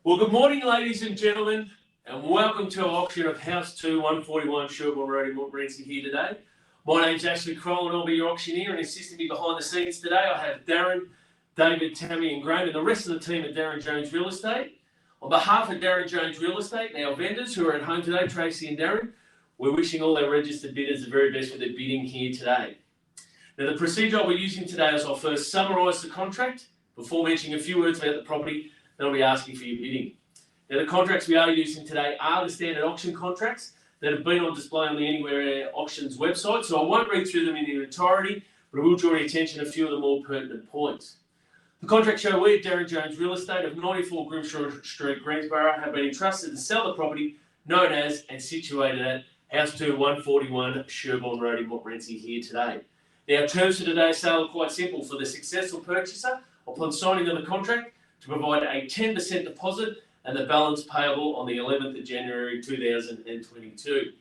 Well, good morning, ladies and gentlemen, and welcome to our auction of House 2, 141 Sherbourne Road in Montmorency here today. My name's Ashley Kroll and I'll be your auctioneer, and assisting me behind the scenes today I have Darren, David, Tammy and Graham and the rest of the team at Darren Jones Real Estate. On behalf of Darren Jones Real Estate and our vendors who are at home today, Tracy and Darren, we're wishing all our registered bidders the very best with their bidding here today. Now, the procedure I'll be using today is I'll first summarise the contract before mentioning a few words about the property. Then I'll be asking for your bidding. Now, the contracts we are using today are the standard auction contracts that have been on display on the Anywhere Auctions website, so I won't read through them in their entirety, but I will draw your attention to a few of the more pertinent points. The contract show we at Darren Jones Real Estate of 94 Grimshaw Street, Greensborough, have been entrusted to sell the property known as and situated at House 2, 141 Sherbourne Road in Montmorency here today. Now, terms for today's sale are quite simple. For the successful purchaser, upon signing of the contract, to provide a 10% deposit and the balance payable on the 11th of January 2022.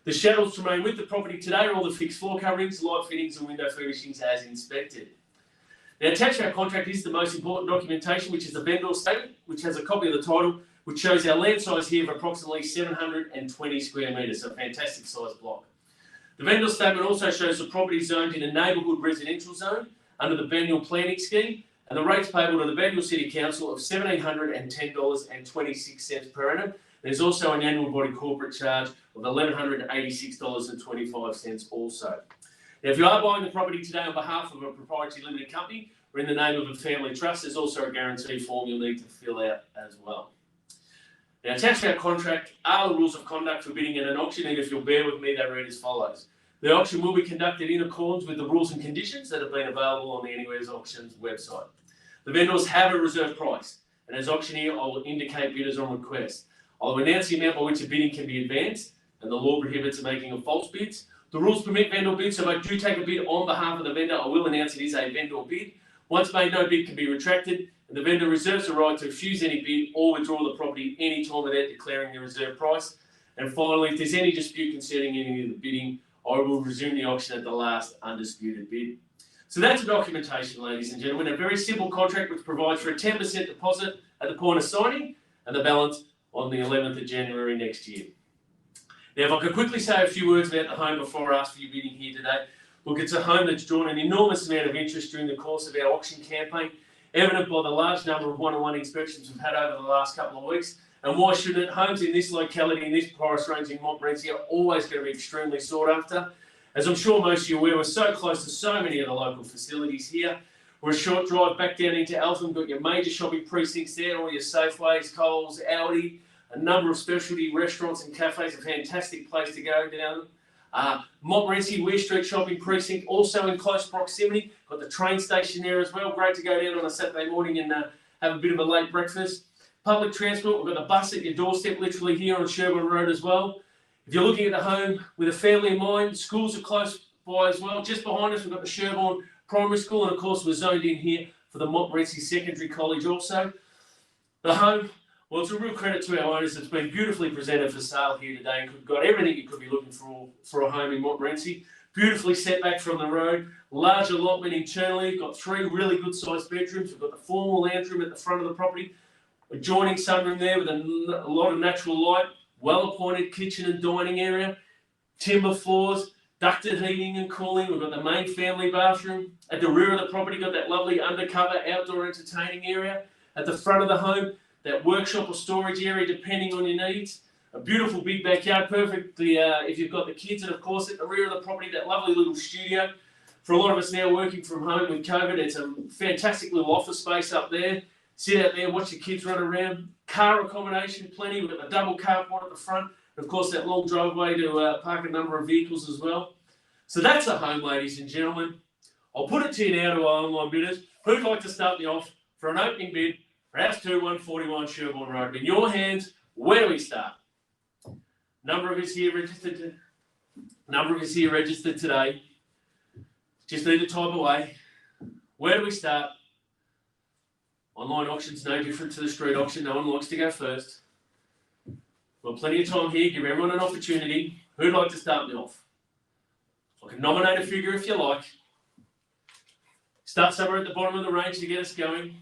The chattels to remain with the property today are all the fixed floor coverings, light fittings and window furnishings as inspected. Now, attached to our contract is the most important documentation, which is the vendor statement, which has a copy of the title, which shows our land size here of approximately 720 square metres, a fantastic size block. The vendor statement also shows the property zoned in a neighbourhood residential zone under the Biennial Planning Scheme, and the rates payable to the Biennial City Council of $1,710.26 per annum. There's also an annual body corporate charge of $1,186.25 also. Now, if you are buying the property today on behalf of a proprietary limited company or in the name of a family trust, there's also a guarantee form you'll need to fill out as well. Now, attached to our contract are the rules of conduct for bidding at an auction, and if you'll bear with me, they read as follows. The auction will be conducted in accordance with the rules and conditions that have been available on the Anywhere Auctions website. The vendors have a reserve price, and as auctioneer, I will indicate bidders on request. I will announce the amount by which a bidding can be advanced, and the law prohibits the making of false bids. The rules permit vendor bids, so if I do take a bid on behalf of the vendor, I will announce it is a vendor bid. Once made, no bid can be retracted, and the vendor reserves the right to refuse any bid or withdraw the property any time without declaring the reserve price. And finally, if there's any dispute concerning any of the bidding, I will resume the auction at the last undisputed bid. So that's the documentation, ladies and gentlemen. A very simple contract which provides for a 10% deposit at the point of signing and the balance on the 11th of January next year. Now, if I could quickly say a few words about the home before I ask for your bidding here today. Look, it's a home that's drawn an enormous amount of interest during the course of our auction campaign, evident by the large number of one-on-one inspections we've had over the last couple of weeks. And why shouldn't it? Homes in this locality, in this price range in Montmorency, are always going to be extremely sought after. As I'm sure most of you are aware, we're so close to so many of the local facilities here. We're a short drive back down into Eltham, got your major shopping precincts there, all your Safeways, Coles, Aldi, a number of specialty restaurants and cafes, a fantastic place to go down. Montmorency, Weir Street shopping precinct, also in close proximity. Got the train station there as well. Great to go down on a Saturday morning and have a bit of a late breakfast. Public transport, we've got the bus at your doorstep literally here on Sherbourne Road as well. If you're looking at the home with a family in mind, schools are close by as well. Just behind us, we've got the Sherbourne Primary School, and of course, we're zoned in here for the Montmorency Secondary College also. The home, well, it's a real credit to our owners. It's been beautifully presented for sale here today and got everything you could be looking for a home in Montmorency. Beautifully set back from the road, large allotment internally. We've got 3 really good sized bedrooms. We've got the formal lounge room at the front of the property, adjoining sunroom there with a lot of natural light. Well-appointed kitchen and dining area, timber floors, ducted heating and cooling. We've got the main family bathroom. At the rear of the property, got that lovely undercover outdoor entertaining area. At the front of the home, that workshop or storage area, depending on your needs. A beautiful big backyard, perfectly if you've got the kids. And of course, at the rear of the property, that lovely little studio. For a lot of us now working from home with COVID, it's a fantastic little office space up there. Sit out there, watch the kids run around. Car accommodation, plenty. We've got the double carport at the front. And of course, that long driveway to park a number of vehicles as well. So that's a home, ladies and gentlemen. I'll put it to you now to our online bidders. Who'd like to start me off for an opening bid for House 2, 141 Sherbourne Road? In your hands, where do we start? Number of us here registered today. Just need to type away. Where do we start? Online auction's no different to the street auction. No one likes to go first. We've got plenty of time here. Give everyone an opportunity. Who'd like to start me off? I can nominate a figure if you like. Start somewhere at the bottom of the range to get us going.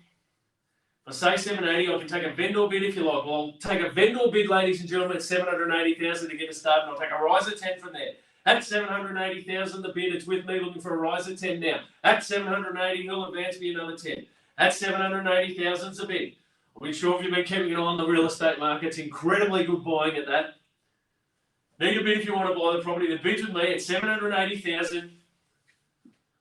I say 780, I can take a vendor bid if you like. Well, I'll take a vendor bid, ladies and gentlemen, at 780,000 to get us started, and I'll take a rise of 10 from there. At 780,000, the bid, it's with me looking for a rise of 10 now. At 780, he'll advance me another 10. At 780,000 is the bid. I'm sure if you've been keeping an eye on the real estate market, it's incredibly good buying at that. Need a bid if you want to buy the property. The bid's with me at 780,000.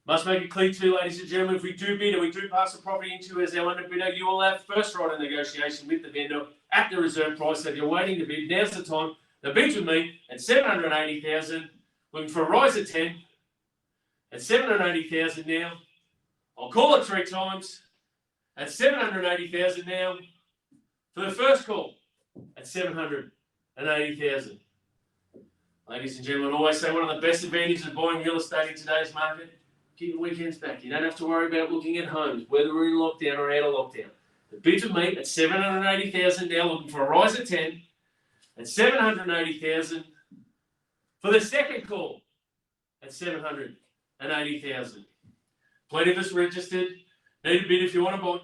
Must make it clear too, ladies and gentlemen, if we do bid and we do pass the property into as our under bidder, you will have first right of negotiation with the vendor at the reserve price. So if you're waiting to bid, now's the time. The bid's with me at 780,000. Looking for a rise of 10 at 780,000 now. I'll call it 3 times at 780,000 now. For the first call at 780,000. Ladies and gentlemen, I always say one of the best advantages of buying real estate in today's market, keep your weekends back. You don't have to worry about looking at homes, whether we're in lockdown or out of lockdown. The bid's with me at 780,000 now, looking for a rise of 10 at 780,000. For the second call at 780,000. Plenty of us registered. Need a bid if you want to buy.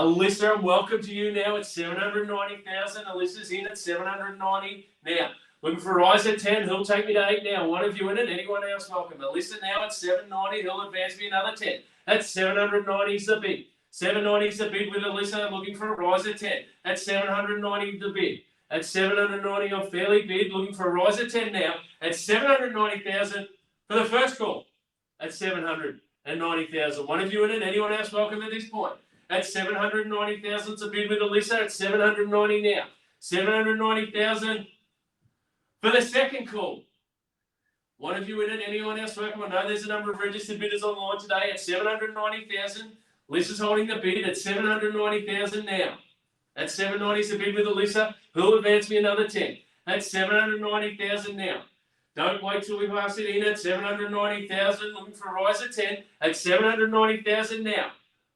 Alyssa, I'm welcome to you now at 790,000. Alyssa's in at 790 now. Looking for a rise at 10. He'll take me to 8 now. One of you in it. Anyone else welcome. Alyssa now at 790. He'll advance me another 10. That's 790 is the bid. 790 is the bid with Alyssa. Looking for a rise at 10. At 790 the bid. At 790, I'm fairly bid, looking for a rise of 10 now. At 790,000 for the first call. At 790,000. One of you in it. Anyone else welcome at this point? At 790,000, it's a bid with Alyssa. At 790 now. 790,000 for the second call. One of you in it. Anyone else welcome? I know there's a number of registered bidders online today. At 790,000. Alyssa's holding the bid at 790,000 now. At 790 is the bid with Alyssa. Who'll advance me another 10? At 790,000 now. Don't wait till we pass it in at 790,000. Looking for a rise of 10. At 790,000 now.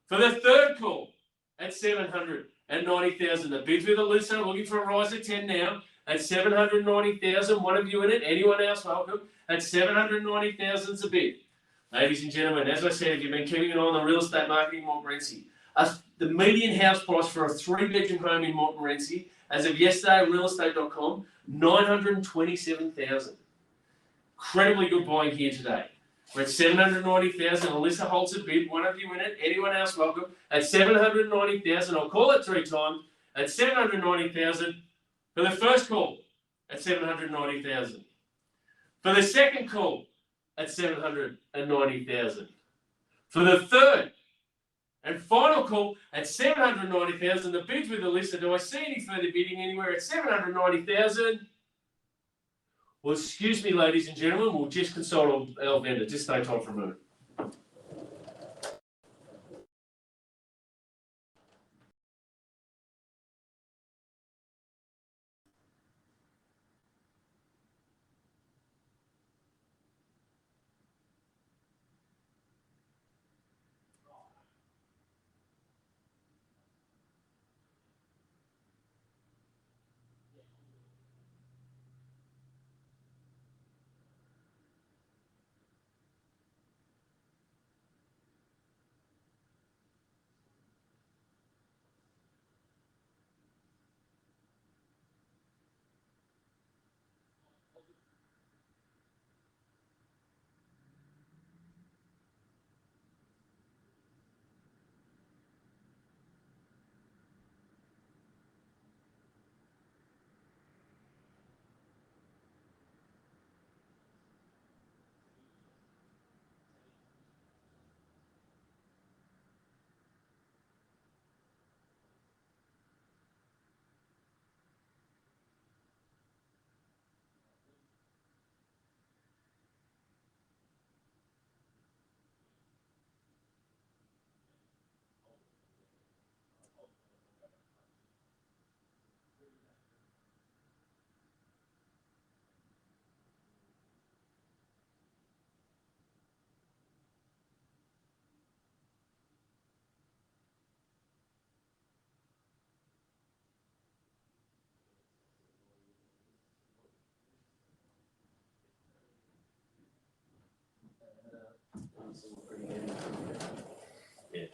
For the third call. At 790,000. The bid's with Alyssa. Looking for a rise of 10 now. At 790,000. One of you in it. Anyone else welcome? At 790,000 is the bid. Ladies and gentlemen, as I said, if you've been keeping an eye on the real estate market in Montmorency, the median house price for a 3-bedroom home in Montmorency, as of yesterday, realestate.com, $927,000. Incredibly good buying here today. We're at 790,000. Alyssa holds a bid. One of you in it. Anyone else welcome? At 790,000. I'll call it 3 times. At 790,000 for the first call. At 790,000. For the second call. At 790,000. For the third and final call at 790,000. The bid's with Alyssa. Do I see any further bidding anywhere at 790,000? Well, excuse me, ladies and gentlemen. We'll just consult our vendor. Just stay tight for a minute. Yeah,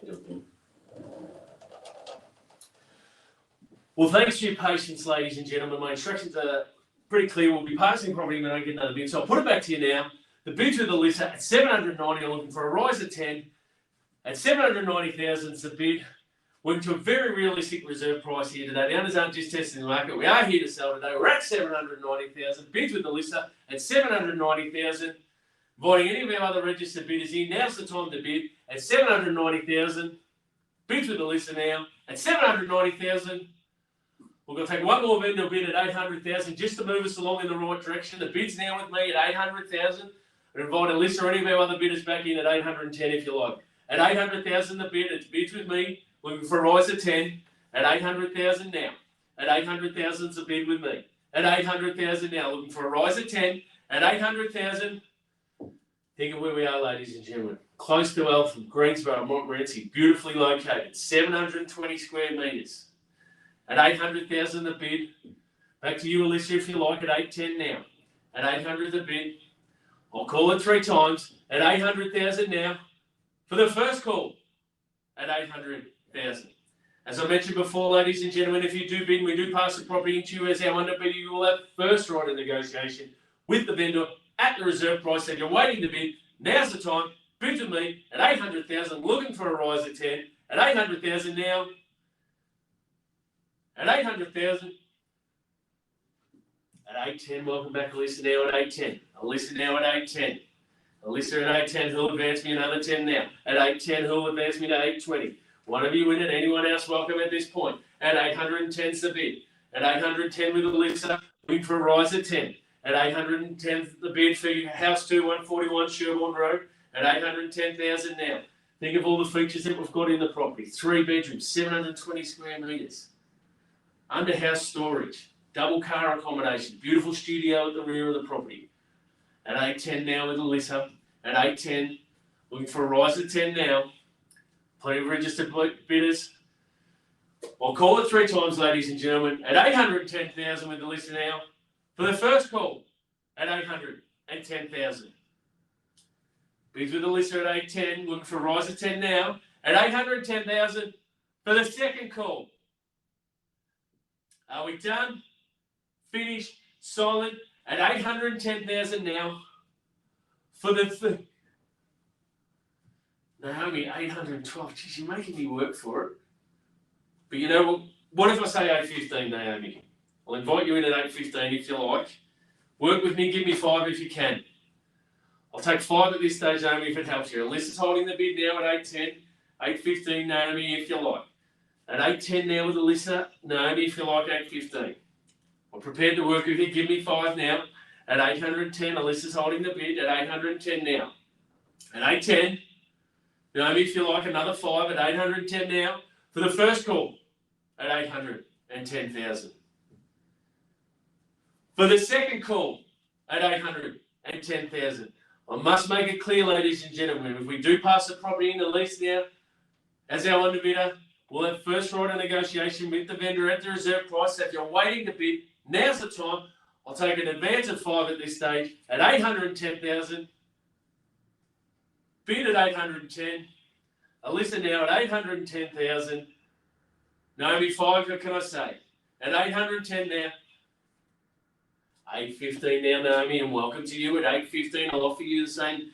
Well, thanks for your patience, ladies and gentlemen. My instructions are pretty clear. We'll be passing property when I get another bid. So I'll put it back to you now. The bids with the lister at 790. I'm looking for a rise of 10. At 790,000 is the bid. We're to a very realistic reserve price here today. The owners aren't just testing the market. We are here to sell today. We're at 790,000. Bids with the lister at 790,000. Inviting any of our other registered bidders in. Now's the time to bid at 790,000. Bids with the lister now at 790,000. We're going to take one more vendor bid at 800,000 just to move us along in the right direction. The bid's now with me at 800,000. And invite a lister or any of our other bidders back in at 810 if you like. At 800,000 the bid, it's bids with me. Looking for a rise of 10 at 800,000 now. At 800,000 is the bid with me. At 800,000 now, looking for a rise of 10 at 800,000. Think of where we are, ladies and gentlemen. Close to Eltham, Greensboro, Montmorency, beautifully located, 720 square metres. At 800,000 the bid. Back to you, Alicia, if you like, at 810 now. At 800 the bid. I'll call it 3 times. At 800,000 now. For the first call, at 800,000. As I mentioned before, ladies and gentlemen, if you do bid and we do pass the property into you as our underbidder, you will have first right of negotiation with the vendor at the reserve price. If you're waiting to bid, now's the time. Bid with me at 800,000, looking for a rise of 10. At 800,000 now. At 800,000. At 810, welcome back, Alyssa now at 810. Alyssa now at 810. Alyssa at 810, who'll advance me another 10 now. At 810, who'll advance me to 820. One of you in it, anyone else welcome at this point. At 810 is the bid. At 810 with Alyssa, looking for a rise of 10. At 810 the bid for House 2, 141 Sherbourne Road. At 810,000 now. Think of all the features that we've got in the property. 3 bedrooms, 720 square metres. Under house storage. Double car accommodation. Beautiful studio at the rear of the property. At 810 now with Alyssa. At 810, looking for a rise of 10 now. Plenty of registered bidders. I'll call it 3 times, ladies and gentlemen. At 810,000 with Alyssa now. For the first call, at 810,000. Bids with Alyssa at 810, looking for a rise of 10 now. At 810,000 for the second call. Are we done? Finished? Silent? At 810,000 now. For the Naomi, 812. Geez, you're making me work for it. But you know what if I say 815, Naomi? I'll invite you in at 815 if you like. Work with me, give me 5 if you can. I'll take 5 at this stage, Naomi, if it helps you. Alyssa's holding the bid now at 810. 815, Naomi, if you like. At 810 now with Alyssa, Naomi, if you like, 815. I'm prepared to work with you, give me 5 now. At 810, Alyssa's holding the bid at 810 now. At 810, Naomi, if you like, another 5 at 810 now. For the first call, at 810,000. For the second call, at 810,000. I must make it clear, ladies and gentlemen, if we do pass the property in the lease now, as our underbidder, we'll have first right of negotiation with the vendor at the reserve price. So if you're waiting to bid, now's the time. I'll take an advance of 5 at this stage at 810,000. Bid at 810. Alyssa now at 810,000. Naomi 5, what can I say? At 810 now. 815 now, Naomi, and welcome to you at 815. I'll offer you the same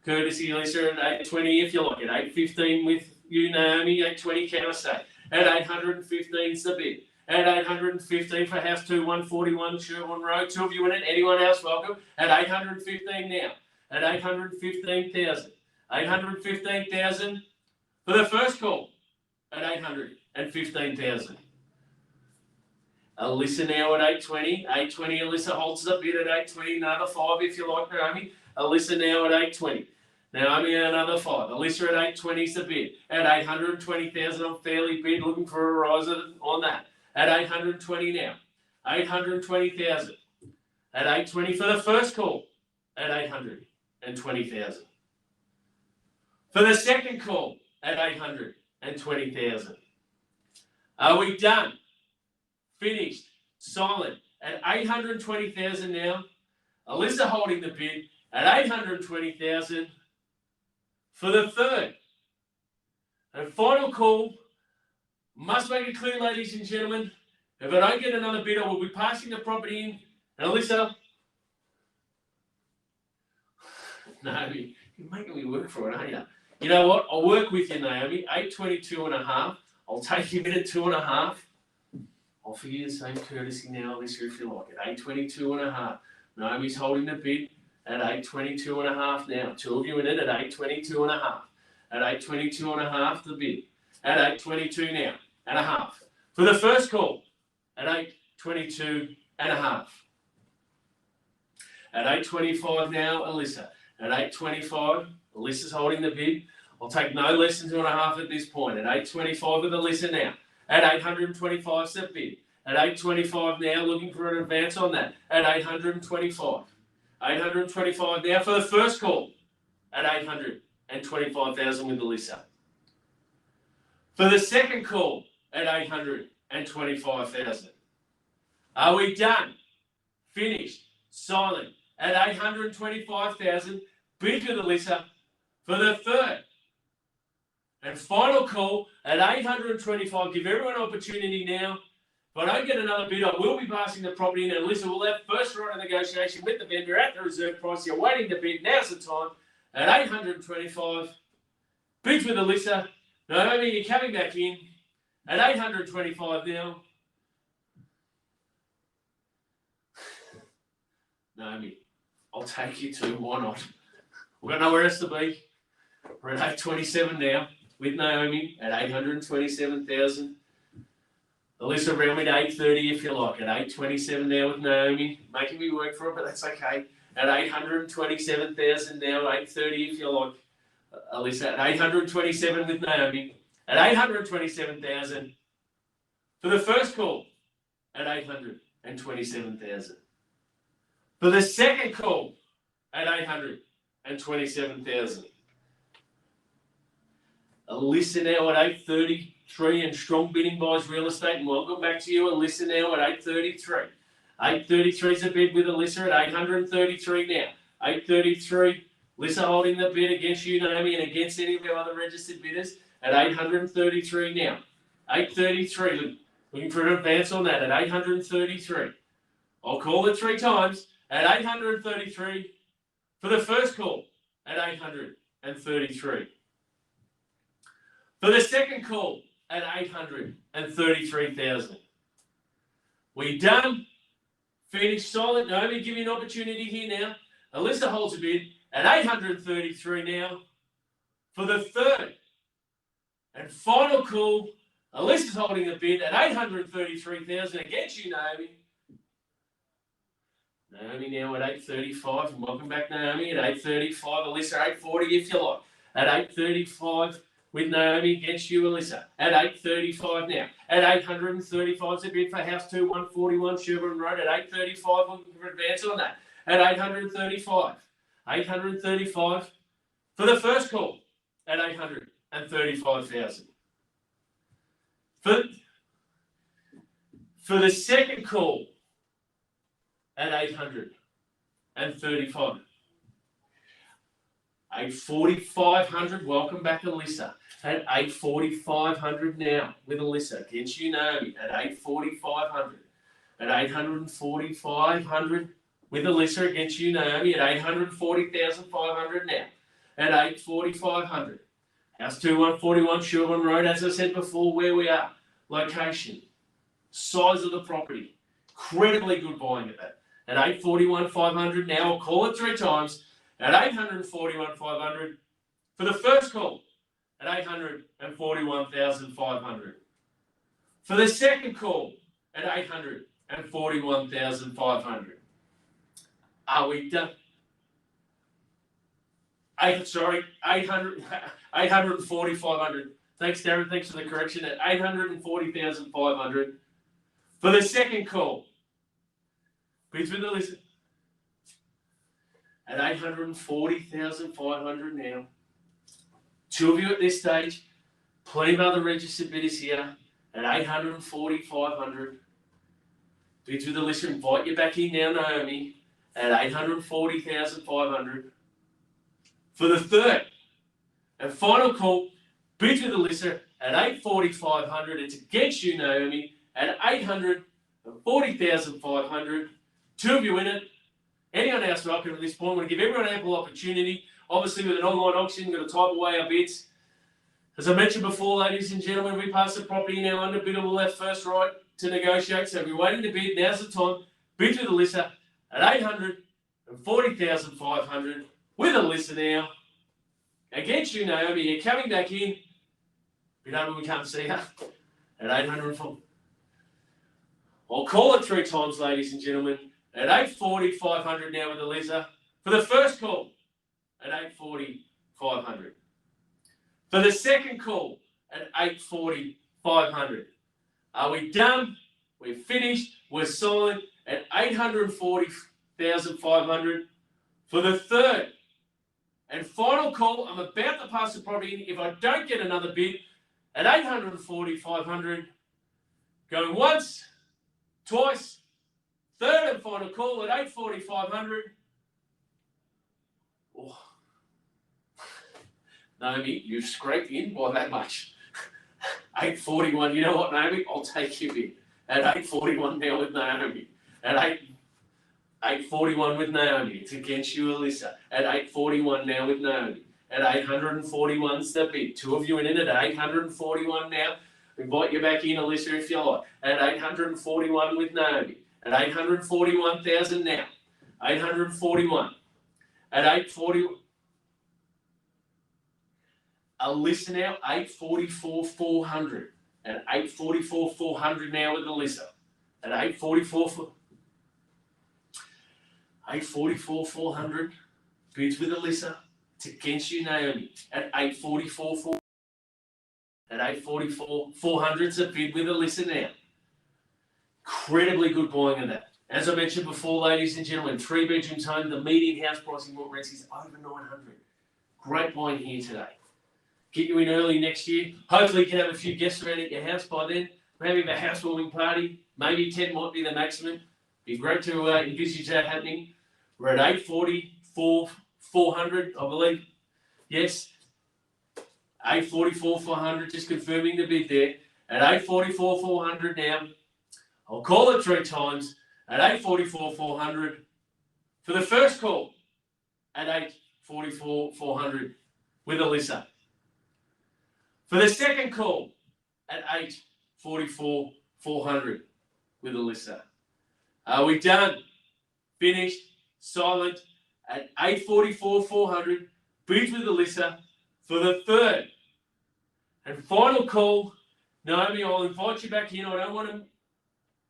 courtesy, Alyssa, at 820 if you like. At 815 with you, Naomi, 820 can I say? At 815 is the bid. At 815 for House 2, 141 Sherbourne Road. 2 of you in it. Anyone else welcome? At 815 now. At 815,000. 815,000 for the first call. At 815,000. Alyssa now at 820. 820, Alyssa holds the bid at 820. Another 5 if you like, Naomi. Alyssa now at 820. Naomi another 5. Alyssa at 820 is the bid. At 820,000, I'm fairly bid, looking for a rise on that. At 820 now. 820,000. At 820 for the first call. At 820,000. For the second call. At 820,000. Are we done? Finished? Silent? At 820,000 now. Alyssa holding the bid at 820,000 for the third. And final call. Must make it clear, ladies and gentlemen, If I don't get another bid, I will be passing the property in. And Alyssa, Naomi, you're making me work for it, aren't you? You know what? I'll work with you, Naomi. 822.5. I'll take you in at 2.5. I'll offer you the same courtesy now, Alyssa, if you like. At 822.5. Naomi's holding the bid at 822.5 now. Two of you in it at 822.5. At 822.5 the bid. At 822 now and a half. For the first call at 822.5. At 825 now, Alyssa. At 825, Alyssa's holding the bid. I'll take no less than 2.5 at this point. At 825 with Alyssa now. At 825 the bid. At 825 now, looking for an advance on that. At 825. 825 now for the first call. At 825,000 with Alyssa. For the second call at 825,000. Are we done? Finished? Silent? At 825,000, bid with Alyssa for the third and final call at 825. Give everyone an opportunity now. If I don't get another bid, I will be passing the property in, and Alyssa will have first right of negotiation with the vendor at the reserve price. You're waiting to bid. Now's the time. At 825, bids with Alyssa. Naomi, you're coming back in. At 825 now. Naomi, I'll take you to, why not? We've got nowhere else to be. We're at 827 now with Naomi at 827,000. Alyssa around me to 830 if you like. At 827 now with Naomi. Making me work for it, but that's okay. At 827,000 now, 830 if you like. Alyssa at 827 with Naomi. At 827,000 for the first call at 827,000. For the second call at 827,000. Alyssa now at 833 and strong bidding buys real estate. And welcome back to you, Alyssa now at 833. 833 is a bid with Alyssa at 833 now. 833. Alyssa holding the bid against you, Naomi, and against any of our other registered bidders at 833 now. 833. Looking for an advance on that at 833. I'll call it 3 times at 833 for the first call at 833. For the second call at 833,000. We done? Finished? Silent? Naomi, give you an opportunity here now. Alyssa holds a bid at 833 now for the third and final call. Alyssa's holding a bid at 833,000 against you, Naomi. Naomi now at 835, and welcome back, Naomi, at 835. Alyssa, 840 if you like. At 835 with Naomi against you, Alyssa. At 835 now. At 835 is a bid for House 2, 141 Sherbourne Road. At 835, looking for advance on that. At 835. 835 for the first call at 835,000. For the second call at 835. 8,4,500. Welcome back, Alyssa. At 8,4,500 now with Alyssa against you, Naomi. At 8,4,500. At 845,500 with Alyssa against you, Naomi. At 840,500 now. At 8,4,500. House 2, 141 Sherbourne Road. As I said before, where we are. Location. Size of the property. Incredibly good buying at that. At 841,500 now. I'll call it 3 times. At 841,500 for the first call at 841,500. For the second call at 841,500. Are we done? 840,500. Thanks, Darren. Thanks for the correction. At 840,500 for the second call. Please with the listen. At 840,500 now. 2 of you at this stage. Plenty of other registered bidders here. At 840,500. Bids with the listener. Invite you back in now, Naomi. At 840,500. For the third and final call. Bids with the listener at 840,500. It's against you, Naomi. At 40,500. Two of you in it. Anyone else welcome at this point. We're going to give everyone ample opportunity. Obviously, with an online auction, we're going to type away our bids. As I mentioned before, ladies and gentlemen, we pass the property now under bidder will have first right to negotiate. So if you're waiting to bid, now's the time. Bid with Alyssa at 840,500 with Alyssa now. Against you, Naomi, you're coming back in. We know when we can't see her at 804. I'll call it 3 times, ladies and gentlemen. At 840,500 now with Alyssa. For the first call, at 840,500. For the second call, at 840,500. Are we done? We're finished. We're silent at 840,500. For the third and final call, I'm about to pass the property in. If I don't get another bid, at 840,500. Going once, twice. Third and final call at 840,500. Oh. Naomi, you've scraped in by that much. 841. You know what, Naomi? I'll take you in. At 841 now with Naomi. At 841 with Naomi. It's against you, Alyssa. At 841 now with Naomi. At 841's the bid. Two of you in it at 841 now. Invite you back in, Alyssa, if you like. At 841 with Naomi. At 841,000 now. 841. At 840. Alyssa now, 844,400. At 844,400 now with Alyssa. At 844,400. Bids with Alyssa. It's against you, Naomi. At 844,400. At 844,400's a bid with Alyssa now. Incredibly good buying of that. As I mentioned before, ladies and gentlemen, 3 bedrooms home, the median house price in Montmorency is over 900. Great buying here today. Get you in early next year. Hopefully you can have a few guests around at your house by then. Maybe have a housewarming party. Maybe 10 might be the maximum. Be great to envisage that happening. We're at 844,400, I believe. Yes. 844,400, just confirming the bid there. At 844,400 now. I'll call it 3 times. At 844,400. For the first call. At 844,400 with Alyssa. For the second call. At 844,400 with Alyssa. Are we done? Finished? Silent? At 844,400. Bids with Alyssa. For the third and final call, Naomi, I'll invite you back in. I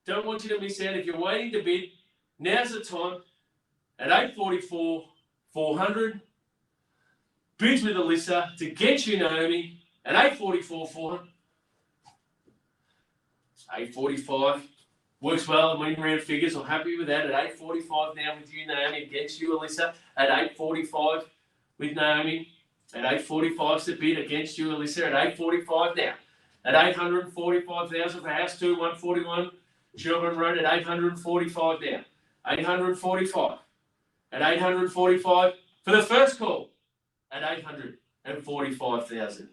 don't want you to miss out. If you're waiting to bid, now's the time. At 844,400. Bids with Alyssa to get you, Naomi. At 844,400. 845 works well. I'm in round figures. I'm happy with that. At 845 now with you, Naomi. Against you, Alyssa. At 845 with Naomi. At 845's the bid against you, Alyssa. At 845 now. At 845,000 for house 2, 141 Sherbourne Road. At 845 now. 845. At 845 for the first call. At 845,000.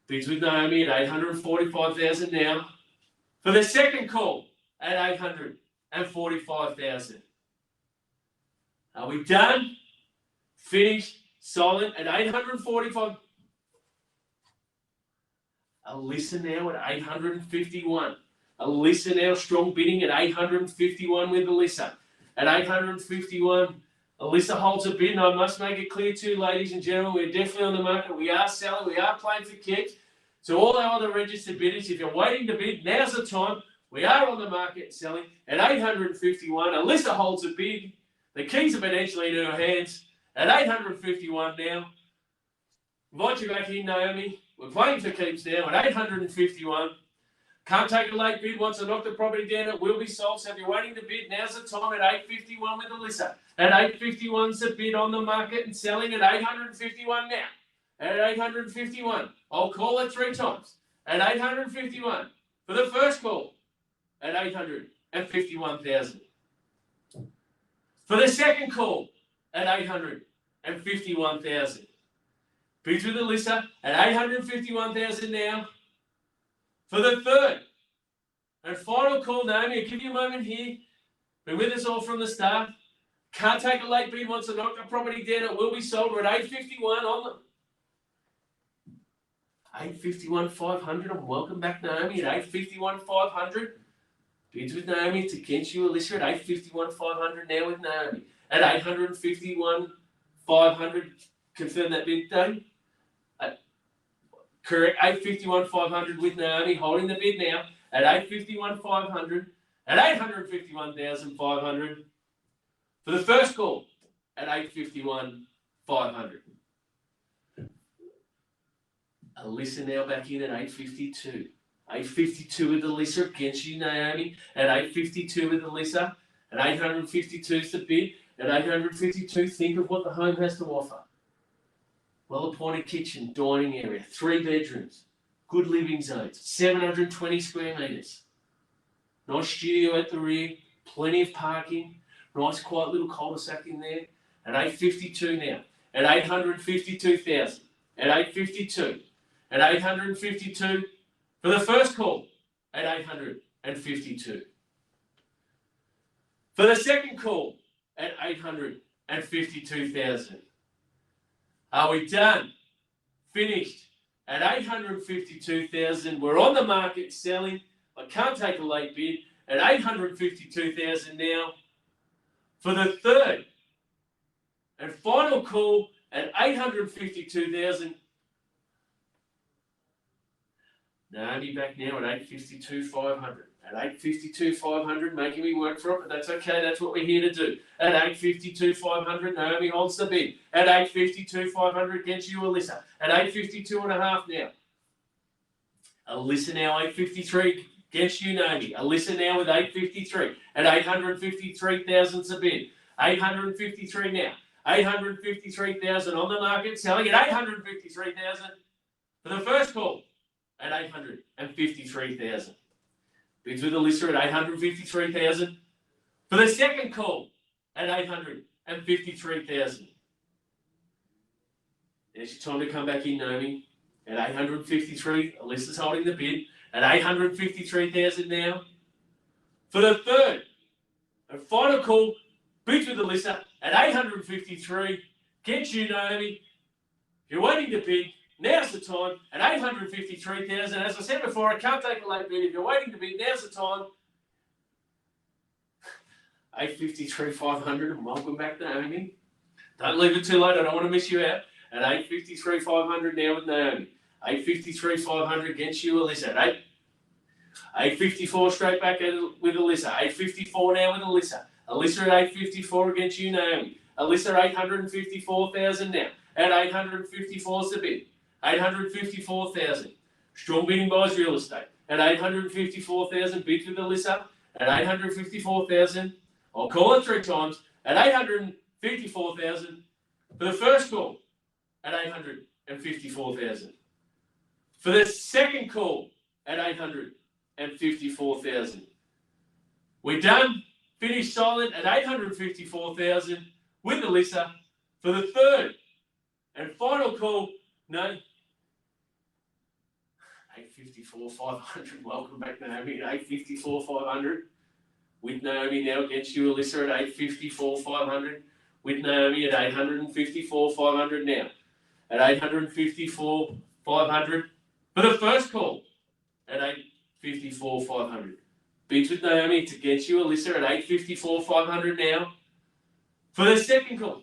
Bids with Naomi at 845,000 now. For the second call at 845,000. Are we done? Finished? Silent at 845. Alyssa now at 851. Alyssa now strong bidding at 851 with Alyssa. At 851, Alyssa holds a bid, and I must make it clear too, ladies and gentlemen, we're definitely on the market. We are selling, we are playing for keeps. So all our other registered bidders, if you're waiting to bid, now's the time. We are on the market selling at 851. Alyssa holds a bid. The keys are potentially in her hands at 851 now. Invite you back in, Naomi. We're playing for keeps now at 851. Can't take a late bid. Once I knock the property down, it will be sold. So if you're waiting to bid, now's the time at 851 with Alyssa. At 851's the bid on the market and selling at 851 now. At 851. I'll call it 3 times. At 851. For the first call. At 851,000. For the second call. At 851,000. Bids with Alyssa at 851,000 now. For the third And final call, Naomi, I'll give you a moment here. Been with us all from the start. Can't take a late bid, wants to knock the property down. It will be sold. We're at 851 on them. 851,500, and welcome back, Naomi, at 851,500. Bids with Naomi to against you, Alyssa, at 851,500 now with Naomi. At 851,500, confirm that bid, Dave? Correct, 851,500 with Naomi, holding the bid now at 851,500, at 851,500 for the first call at 851,500. Alyssa now back in at 852. 852 with Alyssa against you, Naomi. At 852 with Alyssa. At 852 is the bid. At 852, think of what the home has to offer. Well-appointed kitchen, dining area, 3 bedrooms, good living zones, 720 square metres. Nice studio at the rear, plenty of parking, nice quiet little cul-de-sac in there. At 852 now. At 852,000. At 852. At 852 for the first call at 852. For the second call at 852,000. Are we done? Finished at 852,000. We're on the market selling. I can't take a late bid at 852,000 now. For the third and final call at 852,000. Naomi back now at 852,500. At 852,500, making me work for it, but that's okay. That's what we're here to do. At 852,500, Naomi holds the bid. At 852,500 against you, Alyssa. At 852.5 now. Alyssa now 853 against you, Naomi. Alyssa now with 853. At 853,000's the bid. 853 now. 853,000 on the market, selling at 853,000 for the first call at 853,000. Bids with Alyssa at 853,000 for the second call at 853,000. There's your time to come back in, Naomi. At 853, Alyssa's holding the bid at 853,000 now. For the third and final call, bids with Alyssa at 853. Get you, Naomi. If you're waiting to bid, now's the time at 853,000. As I said before, I can't take a late bid. If you're waiting to bid, now's the time. 853,500, and welcome back, Naomi. Don't leave it too late. I don't want to miss you out. At 853,500 now with Naomi. 853,500 against you, Alyssa. At 854 straight back with Alyssa. 854 now with Alyssa. Alyssa at 854 against you, Naomi. Alyssa 854,000 now. At 854 is the bid. 854,000. Strong bidding buys real estate. At 854,000, bids with Alyssa. At 854,000. I'll call it 3 times. At 854,000 for the first call. At 854,000. For the second call at 854,000. We're done. Finished silent at 854,000 with Alyssa. For the third and final call, no. 854,500. Welcome back, Naomi. At 854,500 with Naomi now against you, Alyssa, at 854,500 with Naomi at 854,500 now. At 854,500 for the first call at 854,500. Bids with Naomi, it's against you, Alyssa, at 854,500 now. For the second call.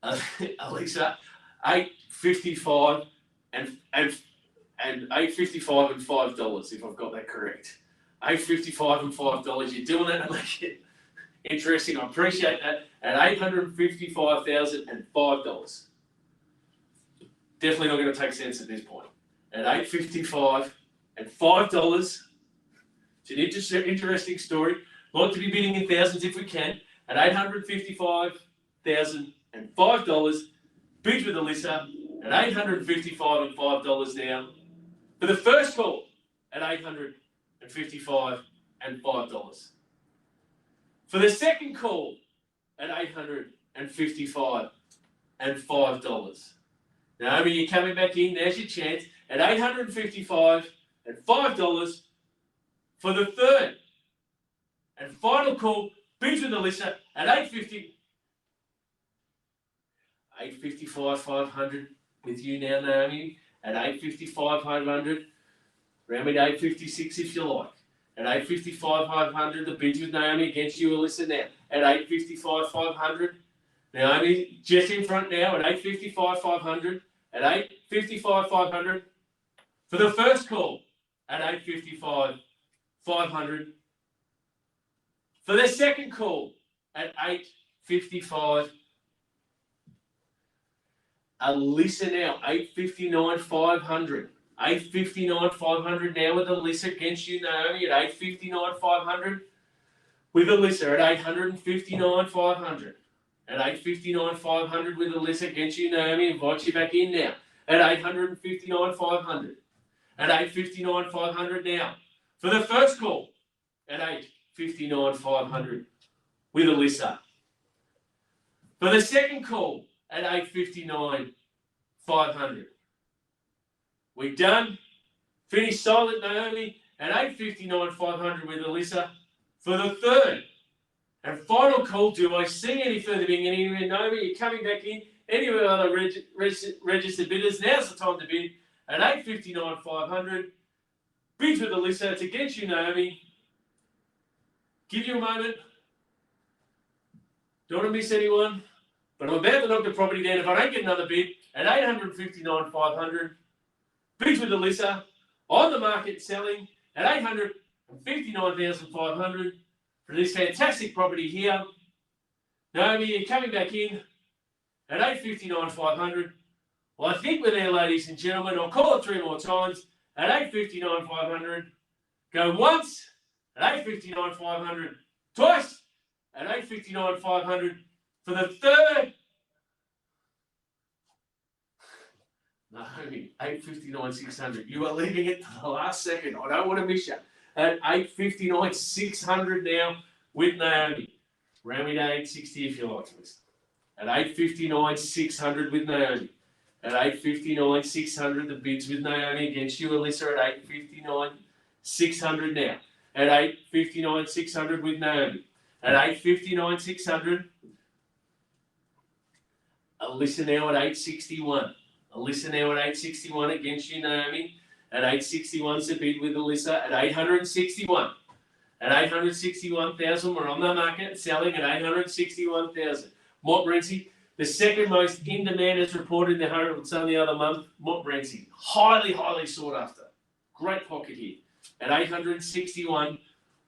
Alyssa, 855 and 855 and $5, if I've got that correct. 855 and $5. You're doing that to make it interesting. I appreciate that. At $855,005. Definitely not going to take sense at this point. At $855 and $5. It's an interesting story. Like to be bidding in thousands if we can. At $855,005. Bids with Alyssa at $855 and $5 now. For the first call at $855 and $5. For the second call at $855 and $5. Naomi, you're coming back in. There's your chance at $855 and $5 for the third. And final call, bids with Alyssa at $850. $855, $500 with you now, Naomi. At $855, $500. Round me to $856 if you like. At $855, $500. The bids with Naomi against you, Alyssa now. At $855, $500. Naomi just in front now at $855, $500. At $855, $500. For the first call at $855, $500. For the second call at $855. Alyssa now, $859, $500. $859, $500 now with Alyssa against you, Naomi, at $859, $500. With Alyssa at $859, $500. At $859, $500 with Alyssa against you, Naomi, invite you back in now. At $859, $500. At $859, $500 now. For the first call at $859, $500 with Alyssa. For the second call at $859, $500. We done. Finished silent, Naomi, at $859, $500 with Alyssa. For the third and final call, do I see any further bidding anywhere? Naomi, you're coming back in. Any of our other registered bidders, now's the time to bid at $859, $500. Bids with Alyssa. It's against you, Naomi. Give you a moment. Don't want to miss anyone. But I'm about to knock the property down if I don't get another bid at $859, $500. Bids with Alyssa on the market selling at $859,500 for this fantastic property here. Naomi, you're coming back in at $859, $500. Well, I think we're there, ladies and gentlemen. I'll call it 3 more times at $859, $500. Go once at $859, $500. Twice at $859, $500. For the third, Naomi, $859, $600. You are leaving it to the last second. I don't want to miss you. At $859, $600 now with Naomi. Round me to $860 if you like, please. At $859, $600 with Naomi. At $859, $600, the bids with Naomi against you, Alyssa, at $859, $600 now. At $859, $600 with Naomi. At $859, $600. Alyssa now at $861. Alyssa now at $861 against you, Naomi. At $861's the bid with Alyssa at $861. At $861,000, we're on the market selling at $861,000. Montmorency, the second most in demand as reported in the Herald Sun the other month. Montmorency, highly, highly sought after. Great pocket here. At $861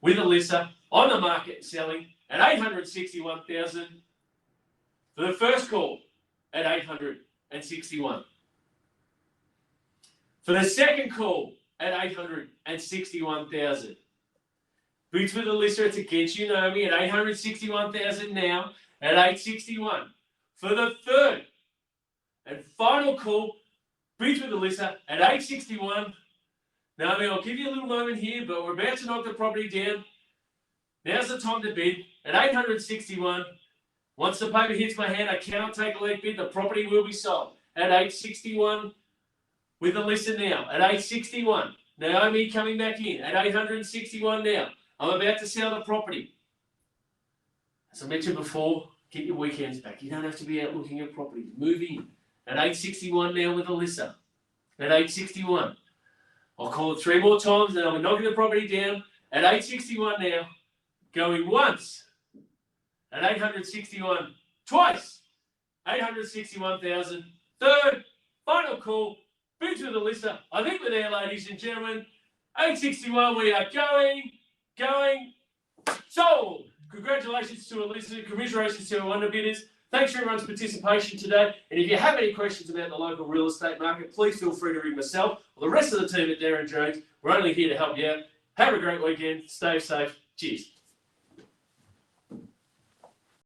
with Alyssa on the market selling at $861,000 for the first call at $861. For the second call at $861,000. Bids with Alyssa, it's against you, Naomi, at $861,000 now at $861. For the third and final call, bids with Alyssa at $861. Naomi, I'll give you a little moment here, but we're about to knock the property down. Now's the time to bid at $861. Once the paper hits my hand, I cannot take a leg bid. The property will be sold at $861 with Alyssa now at $861. Naomi coming back in at $861 now. I'm about to sell the property. As I mentioned before, get your weekends back. You don't have to be out looking at properties. Move in at $861 now with Alyssa at $861. I'll call it 3 more times, and I'm knocking the property down at $861 now. Going once at $861, twice, $861,000. Third, final call, bids with Alyssa. I think we're there, ladies and gentlemen. $861, we are going, sold. Congratulations to Alyssa, commiserations to our wonder bidders. Thanks for everyone's participation today. And if you have any questions about the local real estate market, please feel free to ring myself or the rest of the team at Darren Jones. We're only here to help you out. Have a great weekend. Stay safe. Cheers.